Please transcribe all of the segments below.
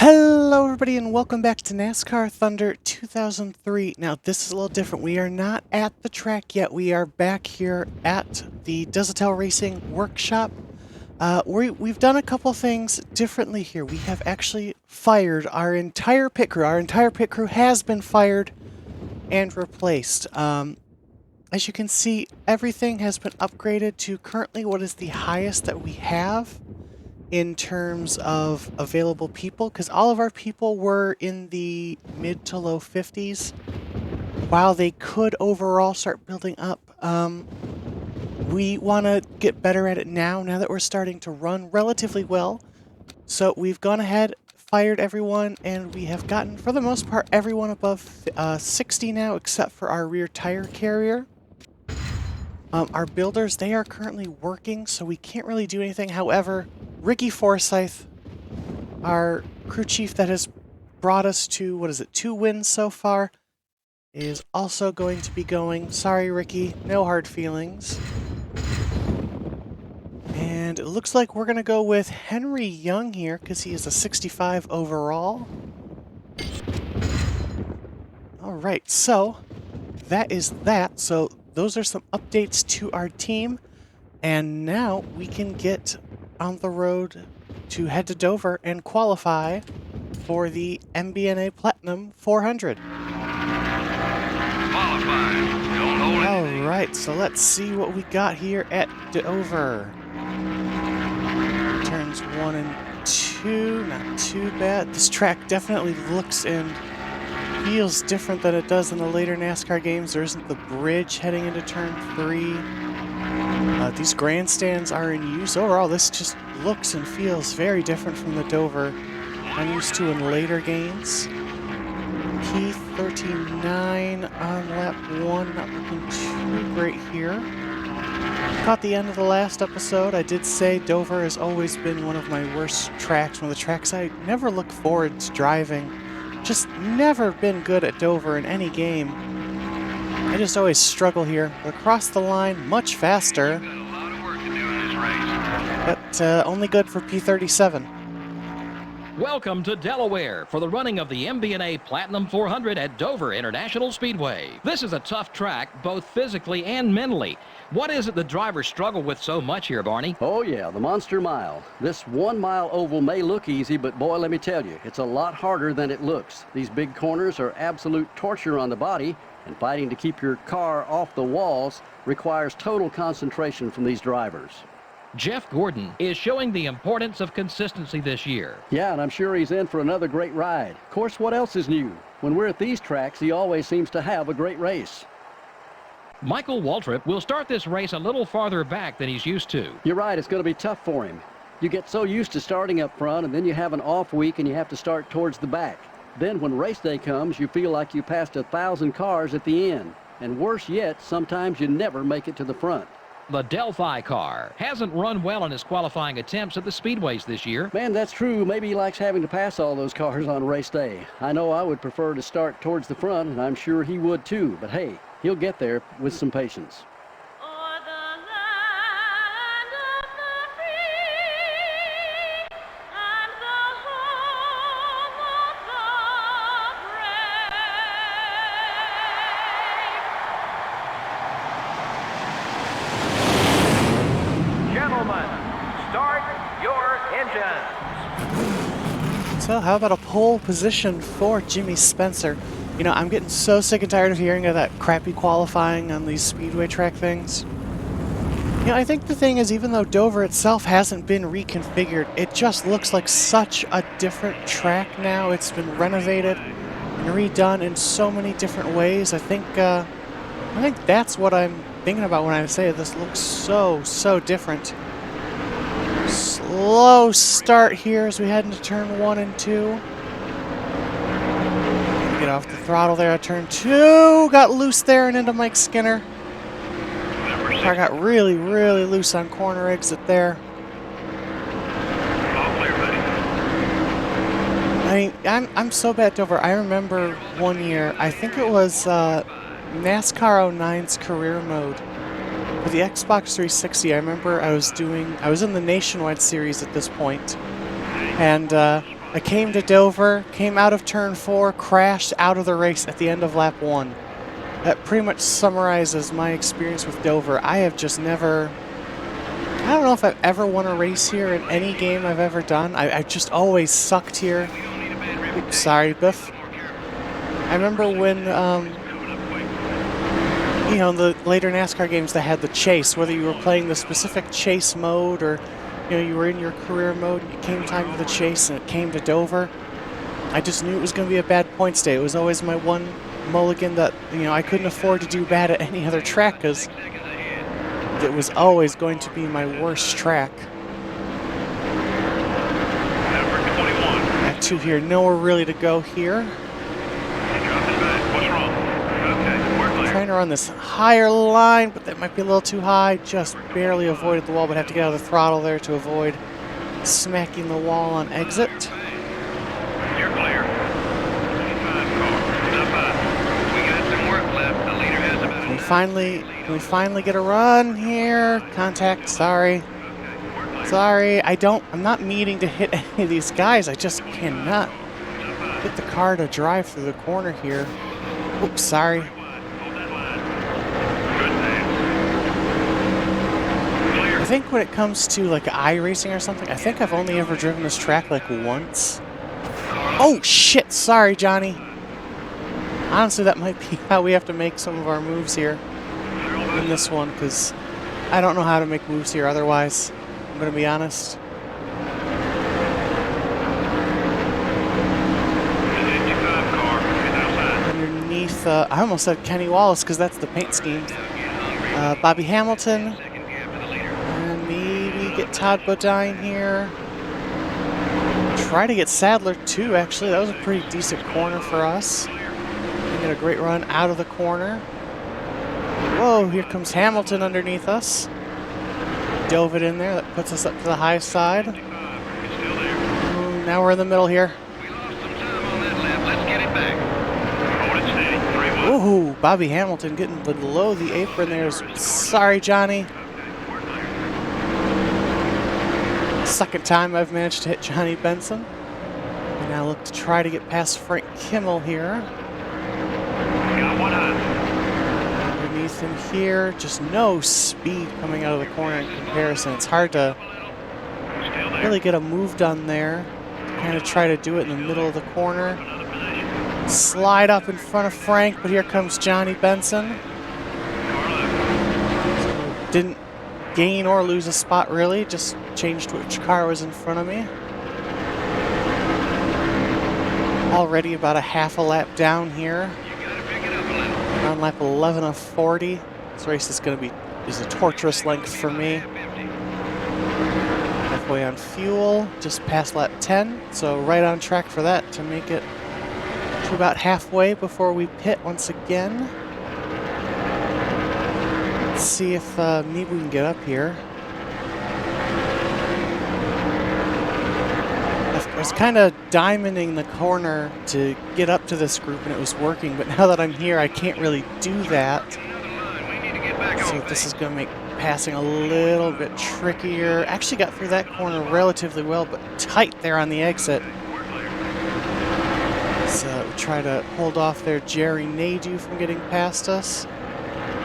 Hello everybody and welcome back to NASCAR Thunder 2003. Now this is a little different. We are not at the track yet. We are back here at the Desautels Racing Workshop. We've done a couple things differently here. We have actually fired our entire pit crew. Our entire pit crew has been fired and replaced. As you can see, everything has been upgraded to currently what is the highest that we have in terms of available people, because all of our people were in the mid to low 50s. While they could overall start building up, we want to get better at it now that we're starting to run relatively well. So we've gone ahead, fired everyone, and we have gotten, for the most part, everyone above 60 now, except for our rear tire carrier. Our builders, they are currently working, so we can't really do anything. However, Ricky Forsyth, our crew chief that has brought us to, 2 wins so far, is also going to be going. Sorry, Ricky, no hard feelings. And it looks like we're going to go with Henry Young here, because he is a 65 overall. Alright, so that is that. So those are some updates to our team. And now we can get on the road to head to Dover and qualify for the MBNA Platinum 400. Alright, so let's see what we got here at Dover. Turns 1 and 2, not too bad. This track definitely looks and feels different than it does in the later NASCAR games. There isn't the bridge heading into turn 3. These grandstands are in use. Overall, this just looks and feels very different from the Dover I'm used to in later games. P39 on lap 1, not looking too great here. Caught the end of the last episode. I did say Dover has always been one of my worst tracks, one of the tracks I never look forward to driving. Just never been good at Dover in any game. I just always struggle here. But across the line, much faster. But only good for P37. Welcome to Delaware for the running of the MBNA Platinum 400 at Dover International Speedway. This is a tough track, both physically and mentally. What is it the drivers struggle with so much here, Barney? Oh yeah, the Monster Mile. This 1 mile oval may look easy, but boy, let me tell you, it's a lot harder than it looks. These big corners are absolute torture on the body, and fighting to keep your car off the walls requires total concentration from these drivers. Jeff Gordon is showing the importance of consistency this year. Yeah, and I'm sure he's in for another great ride. Of course, what else is new? When we're at these tracks, he always seems to have a great race. Michael Waltrip will start this race a little farther back than he's used to. You're right, it's going to be tough for him. You get so used to starting up front, and then you have an off week and you have to start towards the back. Then when race day comes, you feel like you passed 1,000 cars at the end. And worse yet, sometimes you never make it to the front. The Delphi car hasn't run well in his qualifying attempts at the speedways this year. Man, that's true. Maybe he likes having to pass all those cars on race day. I know I would prefer to start towards the front, and I'm sure he would too. But hey, he'll get there with some patience. So how about a pole position for Jimmy Spencer? You know, I'm getting so sick and tired of hearing of that crappy qualifying on these speedway track things. You know, I think the thing is, even though Dover itself hasn't been reconfigured, it just looks like such a different track now. It's been renovated and redone in so many different ways. I think that's what I'm thinking about when I say this looks so different. Slow start here as we head into turn 1 and 2. Get off the throttle there at turn 2. Got loose there and into Mike Skinner. Car got really loose on corner exit there. I mean, I'm so bad at Dover. I remember one year, I think it was NASCAR 09's career mode. For the Xbox 360, I remember I was in the Nationwide series at this point, and I came to Dover, came out of turn 4, crashed out of the race at the end of lap 1. That pretty much summarizes my experience with Dover. I have just never... I don't know if I've ever won a race here in any game I've ever done. I've just always sucked here. Oops, sorry, Biff. I remember when, you know, in the later NASCAR games that had the chase, whether you were playing the specific chase mode or, you know, you were in your career mode and it came time for the chase and it came to Dover. I just knew it was going to be a bad points day. It was always my one mulligan that, you know, I couldn't afford to do bad at any other track because it was always going to be my worst track. At 2 here, nowhere really to go here. Trying to run this higher line, but that might be a little too high. Just barely avoided the wall, but have to get out of the throttle there to avoid smacking the wall on exit. You're clear. 25 car. Not bad. We got some work left. The leader has about Can we finally get a run here? Contact, sorry. Sorry, I'm not meaning to hit any of these guys. I just cannot get the car to drive through the corner here. Oops, sorry. I think when it comes to like iRacing or something, I think I've only ever driven this track like once. Oh shit, sorry Johnny. Honestly, that might be how we have to make some of our moves here in this one, because I don't know how to make moves here otherwise. I'm going to be honest. Underneath, I almost said Kenny Wallace because that's the paint scheme. Bobby Hamilton. And maybe get Todd Bodine here. Try to get Sadler too, actually. That was a pretty decent corner for us. We get a great run out of the corner. Whoa, here comes Hamilton underneath us. Dove it in there. That puts us up to the high side. Ooh, now we're in the middle here. Ooh, Bobby Hamilton getting below the apron there. Sorry, Johnny. Second time I've managed to hit Johnny Benson. We now look to try to get past Frank Kimmel here. Underneath him here, just no speed coming out of the corner in comparison. It's hard to really get a move done there. Kind of try to do it in the middle of the corner. Slide up in front of Frank, but here comes Johnny Benson. So didn't gain or lose a spot really, just changed which car was in front of me. Already about a half a lap down here. On lap 11 of 40. This race is a torturous length for me. Halfway on fuel, just past lap 10, so right on track for that to make it to about halfway before we pit once again. Let's see if maybe we can get up here. I was kind of diamonding the corner to get up to this group and it was working, but now that I'm here I can't really do that. So this is going to make passing a little bit trickier. Actually got through that corner relatively well, but tight there on the exit. So we try to hold off there Jerry Nadeau from getting past us.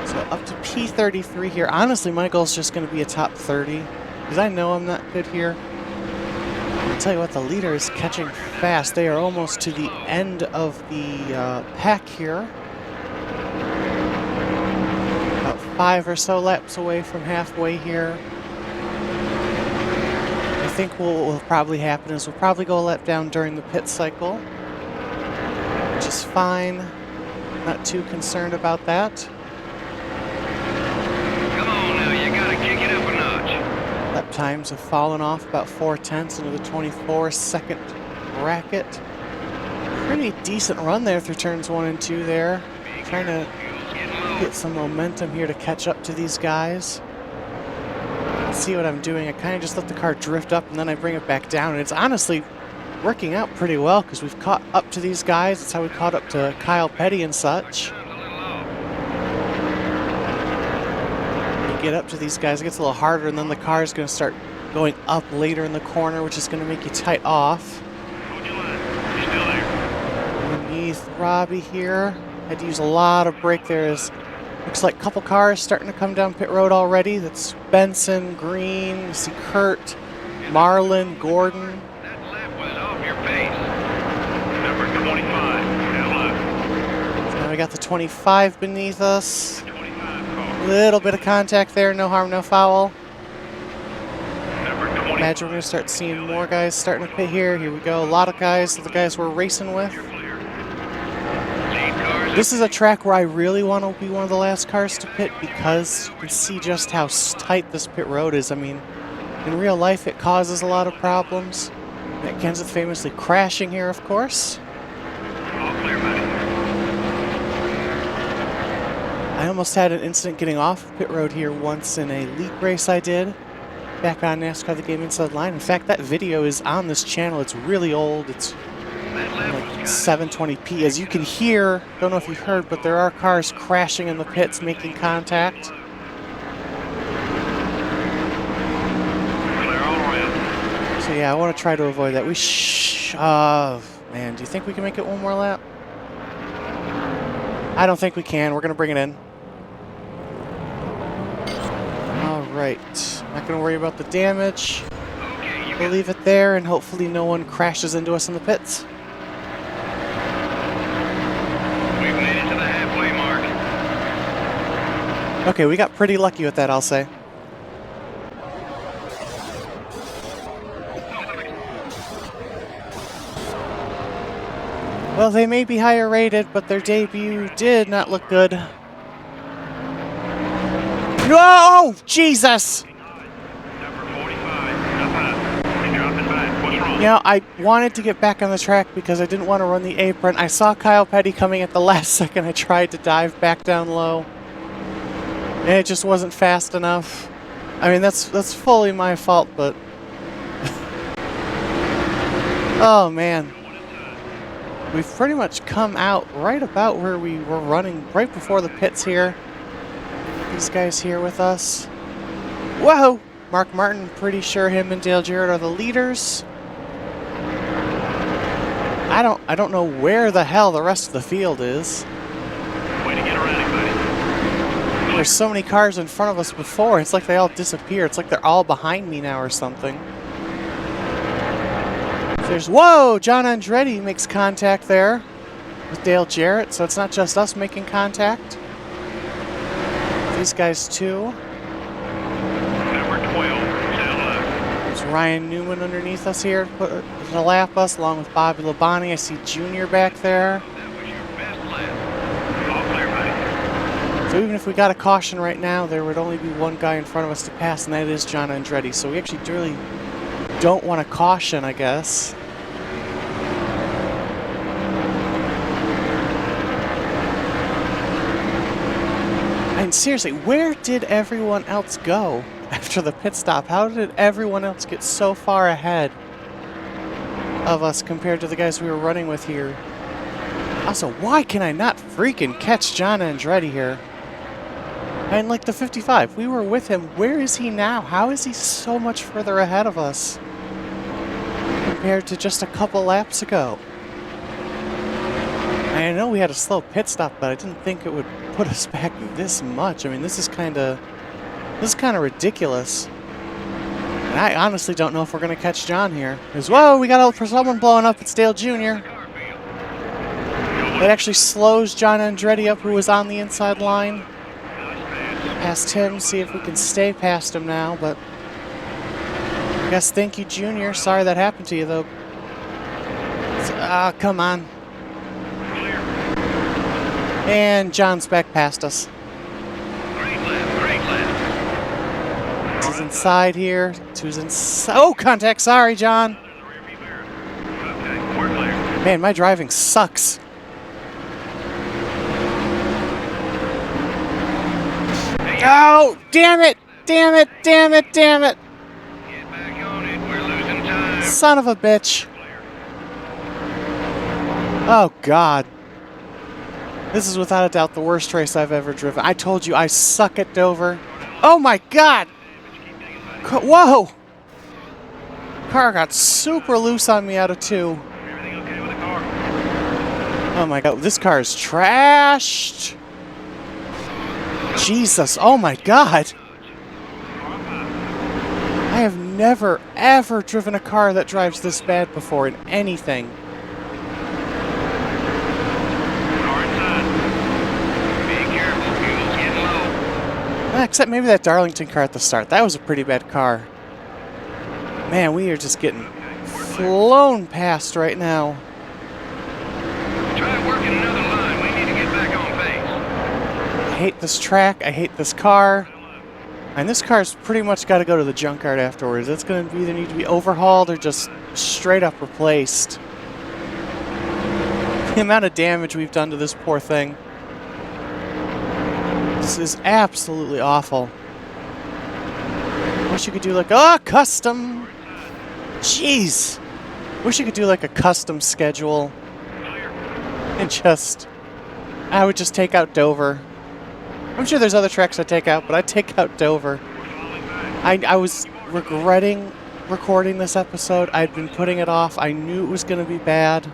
So up to P33 here. Honestly, my goal is just going to be a top 30 because I know I'm not good here. I'll tell you what, the leader is catching fast. They are almost to the end of the pack here. About 5 or so laps away from halfway here. I think what will probably happen is we'll probably go a lap down during the pit cycle, which is fine. Not too concerned about that. Come on now, you gotta kick it up a notch. Lap times have fallen off about 4/10 into the 24-second bracket. Pretty decent run there through turns 1 and 2 there. Trying to get some momentum here to catch up to these guys. See what I'm doing. I kind of just let the car drift up and then I bring it back down. And it's honestly working out pretty well because we've caught up to these guys. That's how we caught up to Kyle Petty and such. Get up to these guys, it gets a little harder, and then the car is going to start going up later in the corner, which is going to make you tight off. underneath Robbie here. Had to use a lot of brake there. Looks like a couple cars starting to come down pit road already. That's Benson, Green, you see Kurt, Marlin, Gordon. That lap was off your pace. Number 25, down low. So now we got the 25 beneath us. 25 car. Little bit of contact there, no harm, no foul. Number 25. Imagine we're going to start seeing more guys starting to pit here. Here we go. A lot of guys, the guys we're racing with. You're clear. Lead cars. This is a track where I really want to be one of the last cars to pit because you can see just how tight this pit road is. I mean, in real life it causes a lot of problems. Matt Kenseth famously crashing here, of course. All clear, buddy. I almost had an incident getting off pit road here once in a league race I did back on NASCAR The Game Inside Line. In fact, that video is on this channel. It's really old. It's That lap like was 720p. As you can hear, don't know if you heard, but there are cars crashing in the pits making contact. clear all around. So yeah, I want to try to avoid that. Man, do you think we can make it one more lap? I don't think we can. We're going to bring it in. Alright. Not going to worry about the damage. Okay, you We'll leave it there, and hopefully no one crashes into us in the pits. We've made it to the halfway mark. Okay, we got pretty lucky with that, I'll say. Well, they may be higher rated, but their debut did not look good. No! Jesus! Number 45, up high. You're dropping back. What's wrong? You know, I wanted to get back on the track because I didn't want to run the apron. I saw Kyle Petty coming at the last second. I tried to dive back down low, and it just wasn't fast enough. I mean, that's fully my fault, but oh man, we've pretty much come out right about where we were running right before the pits here. These guys here with us. Whoa! Mark Martin, pretty sure him and Dale Jarrett are the leaders. I don't know where the hell the rest of the field is. Way to get around it, buddy. There's so many cars in front of us before, it's like they all disappear. It's like they're all behind me now or something. Whoa! John Andretti makes contact there with Dale Jarrett, so it's not just us making contact. These guys too. Number 12, down low. There's Ryan Newman underneath us here to lap us, along with Bobby Labonte. I see Junior back there. That was your best lap. All clear, buddy. So even if we got a caution right now, there would only be one guy in front of us to pass, and that is John Andretti. So we actually really don't want a caution, I guess. And seriously, where did everyone else go after the pit stop? How did everyone else get so far ahead of us compared to the guys we were running with here? Also, why can I not freaking catch John Andretti here? And like the 55, we were with him. Where is he now? How is he so much further ahead of us compared to just a couple laps ago? I know we had a slow pit stop, but I didn't think it would put us back this much. I mean, this is kind of ridiculous. And I honestly don't know if we're going to catch John here. Because, whoa, we got someone blowing up. It's Dale Jr. It actually slows John Andretti up, who was on the inside line. Past him, see if we can stay past him now, but I guess thank you, Junior. Sorry that happened to you, though. Come on. And John's back past us. Great lap, great lap. He's inside here. Two's inside. Oh, contact. Sorry, John. There's a rearview mirror. Okay, we're clear. Man, my driving sucks. Oh, damn it! Damn it! Damn it! Damn it! Get back on it. We're losing time. Son of a bitch. Clear. Oh, God. This is without a doubt the worst race I've ever driven. I told you I suck at Dover. Oh, my God! Whoa! Car got super loose on me out of two. Everything okay with the car? Oh my god, this car is trashed! Jesus, oh my god! I have never, ever driven a car that drives this bad before in anything. Car inside. Be careful, fuel's getting low. Except maybe that Darlington car at the start. That was a pretty bad car. Man, we are just getting flown past right now. Try working another line. We need to get back on base. I hate this track. I hate this car. And this car's pretty much got to go to the junkyard afterwards. It's going to either need to be overhauled or just straight up replaced. The amount of damage we've done to this poor thing. This is absolutely awful. Wish you could do like, oh, custom. Jeez. Wish you could do like a custom schedule. And just, I would just take out Dover. I'm sure there's other tracks I'd take out, but I'd take out Dover. I was regretting recording this episode. I'd been putting it off. I knew it was going to be bad.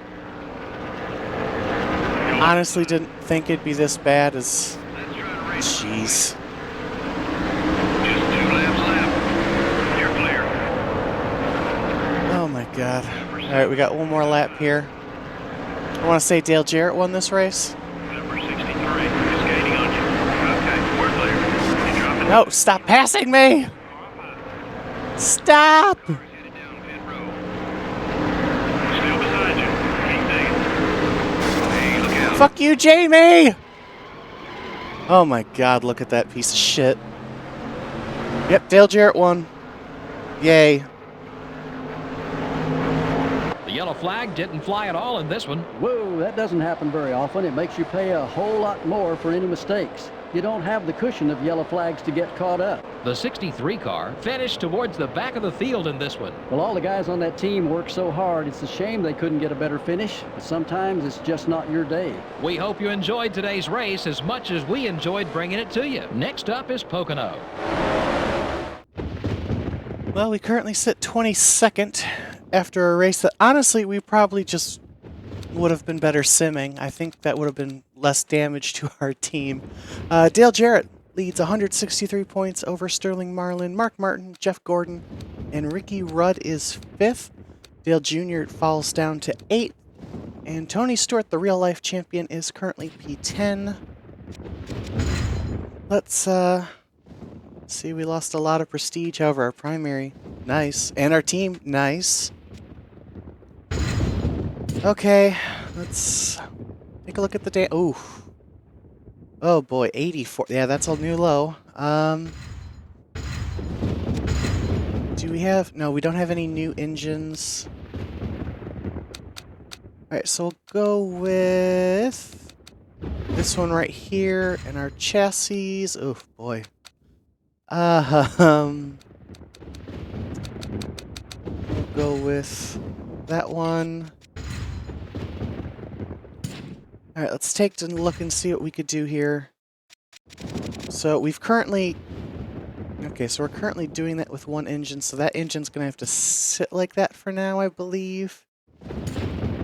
Honestly didn't think it'd be this bad as... Jeez. Just 2 laps left. You're clear. Oh my god. Alright, we got one more lap here. I want to say Dale Jarrett won this race. Number 63 is gaining on you. Okay, we're clear. You dropping? No, stop passing me! Stop! Headed down pit road. Still beside you. Keep digging. Hey, look out. Fuck you, Jamie! Oh my god, look at that piece of shit. Yep, Dale Jarrett won. Yay. The yellow flag didn't fly at all in this one. Whoa, that doesn't happen very often. It makes you pay a whole lot more for any mistakes. You don't have the cushion of yellow flags to get caught up. The 63 car finished towards the back of the field in this one. Well, all the guys on that team work so hard. It's a shame they couldn't get a better finish, but sometimes it's just not your day. We hope you enjoyed today's race as much as we enjoyed bringing it to you. Next up is Pocono. Well, we currently sit 22nd after a race that honestly we probably just would have been better simming. I think that would have been less damage to our team. Dale Jarrett leads 163 points over Sterling Marlin, Mark Martin, Jeff Gordon, and Ricky Rudd is 5th. Dale Jr. falls down to 8th. And Tony Stewart, the real-life champion, is currently P10. Let's see, we lost a lot of prestige. However, our primary, nice. And our team, nice. Okay, let's take a look at the day. Ooh. Oh boy, 84. Yeah, that's a new low. Do we have... No, we don't have any new engines. Alright, so we'll go with this one right here and our chassis. Oh boy. We'll go with that one. Alright, let's take a look and see what we could do here. So we've currently... Okay, so we're currently doing that with one engine, so that engine's going to have to sit like that for now, I believe.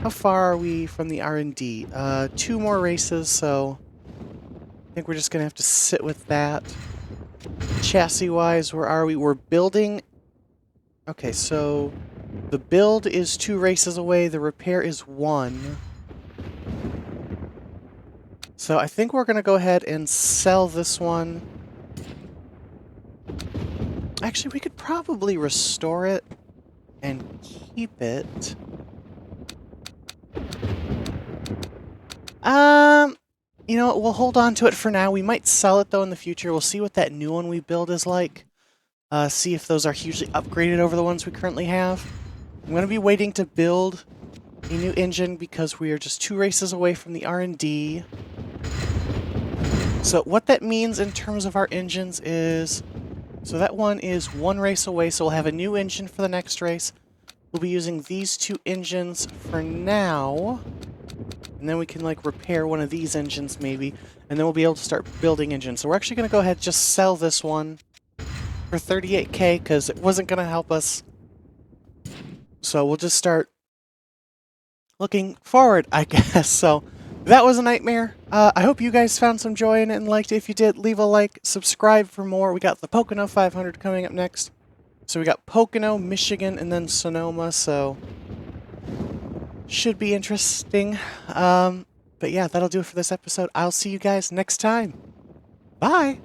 How far are we from the R&D? 2 more races, so I think we're just going to have to sit with that. Chassis-wise, where are we? We're building... Okay, so the build is 2 races away, the repair is 1. So I think we're going to go ahead and sell this one. Actually, we could probably restore it and keep it. You know what, we'll hold on to it for now. We might sell it, though, in the future. We'll see what that new one we build is like. See if those are hugely upgraded over the ones we currently have. I'm going to be waiting to build a new engine because we are just 2 races away from the R&D. So what that means in terms of our engines is... So that one is 1 race away, so we'll have a new engine for the next race. We'll be using these 2 engines for now. And then we can, like, repair one of these engines, maybe. And then we'll be able to start building engines. So we're actually going to go ahead and just sell this one for 38K, because it wasn't going to help us. So we'll just start looking forward, I guess. So that was a nightmare. I hope you guys found some joy in it and liked it. If you did, leave a like, subscribe for more. We got the Pocono 500 coming up next. So we got Pocono, Michigan, and then Sonoma, so should be interesting. But yeah, that'll do it for this episode. I'll see you guys next time. Bye!